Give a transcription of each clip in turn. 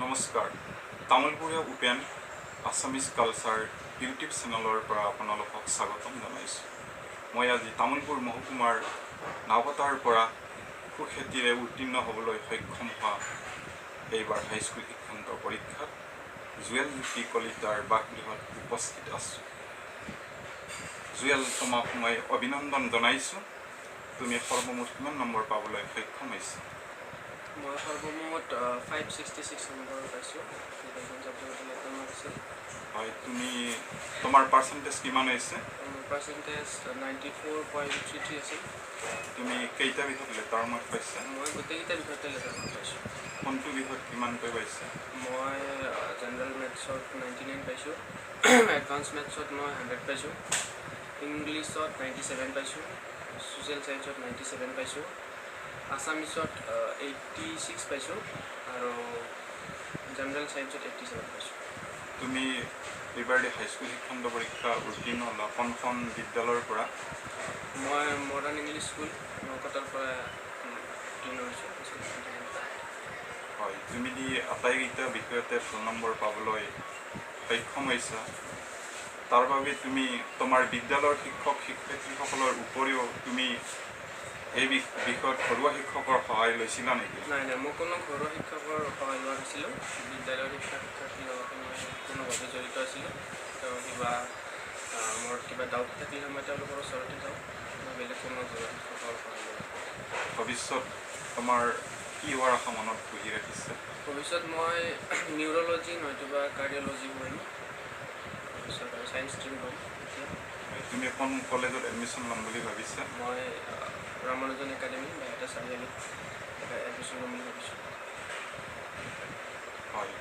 নমস্কাৰ তামুলপুৰীয়া Upen Assamese culture YouTube চেনেলৰ পৰা আপোনালোকক স্বাগতম জনাইছোঁ। মই আজি তামুলপুৰ মহকুমাৰ নাওকটাৰ পৰা সুখেতিৰে উত্তীৰ্ণ হ'বলৈ সক্ষম হোৱা এইবাৰ হাইস্কুল শিক্ষান্ত পৰীক্ষাত জুৱেল জ্যোতি কলিতাৰ বাসগৃহত উপস্থিত আছোঁ। জুৱেল, তোমাক মই অভিনন্দন জনাইছোঁ। তুমি সৰ্বমুঠ কিমান নম্বৰ পাবলৈ সক্ষম হৈছা? মই সৰ্বমুঠ 566 নম্বৰ পাইছোঁ। হয়, তোমাৰ পাৰ্চেণ্টেজ কিমান হৈছে? মোৰ পাৰ্চেণ্টেজ 94.33 আছিল। তুমি কেইটা বিষয়ত লেটাৰ মাৰ্ক পাইছা? মই গোটেইকেইটা বিষয়তে লেটাৰ মাৰ্ক পাইছোঁ। কোনটো বিষয়ত কিমানকৈ পাইছা? মই জেনেৰেল মেথছত 99 পাইছোঁ, এডভান্স মেথছত মই 100 পাইছোঁ, ইংলিছত 97 পাইছোঁ, ছ'চিয়েল চায়েন্সত 97 পাইছোঁ, আছামিছত 86 পাইছোঁ আৰু জেনেৰেল চায়েন্সত 87 পাইছোঁ। তুমি এইবাৰ হাইস্কুল শিক্ষান্ত পৰীক্ষা উত্তীৰ্ণ হ'লা কোনখন বিদ্যালয়ৰ পৰা? মই মডাৰ্ণ ইংলিছ স্কুল নাওকটাৰ পৰা উত্তীৰ্ণ হৈছোঁ। হয়, তুমি আটাইকেইটা বিষয়তে ভাল নম্বৰ পাবলৈ সক্ষম হৈছা। তাৰ বাবে তুমি তোমাৰ বিদ্যালয়ৰ শিক্ষক শিক্ষয়িত্ৰীসকলৰ উপৰিও তুমি এই বিষয়ত ঘৰুৱা শিক্ষকৰ সহায় লৈছিলা নেকি? নাই, মই কোনো ঘৰুৱা শিক্ষকৰ সহায় লোৱা নাছিলোঁ। বিদ্যালয়ৰ শিক্ষাৰ্থীৰ লগত মই কোনোভাৱে জড়িত আছিলোঁ। মোৰ কিবা ডাউট থাকিলে মই তেওঁলোকৰ ওচৰতে যাওঁ। মই বেলেগ কোনো ঘৰুৱা শিক্ষকৰ সহায় লোৱা নাই। ভৱিষ্যত তোমাৰ কি হোৱাৰ আশা মনত পুহি ৰাখিছে? ভৱিষ্যত মই নিউৰলজি নতুবা কাৰ্ডিঅ'লজি পঢ়িম। ভৱিষ্যত ছায়েন্স ষ্ট্ৰীম ল'ম। তুমি কোন কলেজত এডমিশ্যন ল'ম বুলি ভাবিছা? মই ৰামানুজন একাডেমি বাইহাটা চাৰিআলিত এডমিশ্যন ল'ম বুলি ভাবিছোঁ। হয়,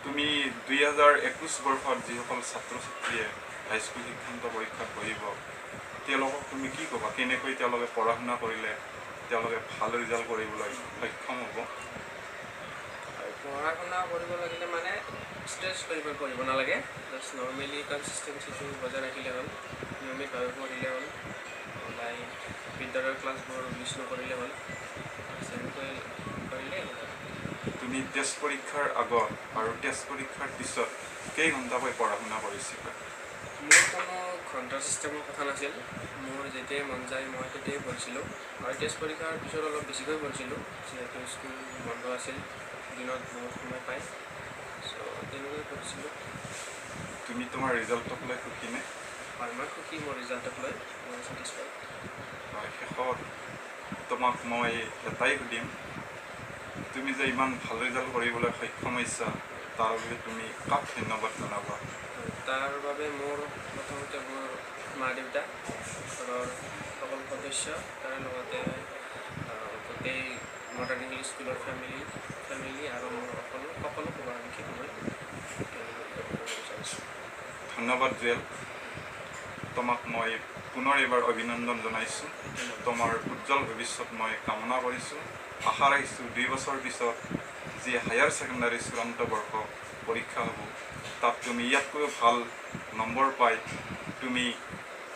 তুমি 2021 বৰ্ষত যিসকল ছাত্ৰ ছাত্ৰীয়ে হাইস্কুল শিক্ষান্ত পৰীক্ষাত বহিব, তেওঁলোকক তুমি কি ক'বা? কেনেকৈ তেওঁলোকে পঢ়া শুনা কৰিলে তেওঁলোকে ভাল ৰিজাল্ট কৰিবলৈ সক্ষম হ'ব? পঢ়া শুনা কৰিব লাগিলে মানে ষ্ট্ৰেছ কৰিব নালাগে। জাষ্ট নৰ্মেলি কনচিষ্টেঞ্চিটো বজাই ৰাখিলে হ'ল, নিয়মিতভাৱে পঢ়িলে হ'ল, বিদ্যালয়ৰ ক্লাছবোৰ মিছ নকৰিলে হ'ল, এনেকৈ কৰিলে হ'ল। তুমি টেষ্ট পৰীক্ষাৰ আগত আৰু টেষ্ট পৰীক্ষাৰ পিছত কেইঘণ্টাকৈ পঢ়া শুনা কৰিছিলা? মোৰ কোনো ঘণ্টাৰ ছিষ্টেমৰ কথা নাছিল। মোৰ যেতিয়াই মন যায় মই তেতিয়াই পঢ়িছিলোঁ। আৰু টেষ্ট পৰীক্ষাৰ পিছত অলপ বেছিকৈ পঢ়িছিলোঁ, যিহেতু স্কুল বন্ধ আছিল, দিনত বহুত সময় পায়। চ' তেনেকৈ পঢ়িছিলোঁ। তুমি তোমাৰ ৰিজাল্টক লৈ সুখী নে? হয়, মই সুখী মোৰ ৰিজাল্টক লৈ। মই ছেটিছফাইড। হয়, শেষত তোমাক মই এটাই সুধিম, তুমি যে ইমান ভাল ৰিজাল্ট কৰিবলৈ সক্ষম হৈছা তাৰ বাবে তুমি কাক ধন্যবাদ জনাবা? তাৰ বাবে মোৰ প্ৰথমতে মোৰ মা দেউতা, ঘৰৰ সকলো সদস্য, তাৰ লগতে গোটেই মডাৰ্ণ ইংলিছ স্কুলৰ ফেমিলি আৰু মোৰ সকলো শুভাকাংক্ষীক মই বিচাৰিছোঁ। ধন্যবাদ জুৱেল, তোমাক মই পুনৰ এইবাৰ অভিনন্দন জনাইছোঁ। তোমাৰ উজ্জ্বল ভৱিষ্যত মই কামনা কৰিছোঁ। আশা ৰাখিছোঁ 2 বছৰ পিছত যি হায়াৰ ছেকেণ্ডাৰী চূড়ান্ত বৰ্ষ পৰীক্ষা হ'ব, তাত তুমি ইয়াতকৈ ভাল নম্বৰ পাই তুমি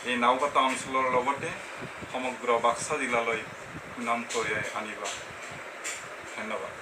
এই নাওকটা অঞ্চলৰ লগতে সমগ্ৰ বাক্সা জিলালৈ সুনাম কঢ়িয়াই আনিবা। ধন্যবাদ।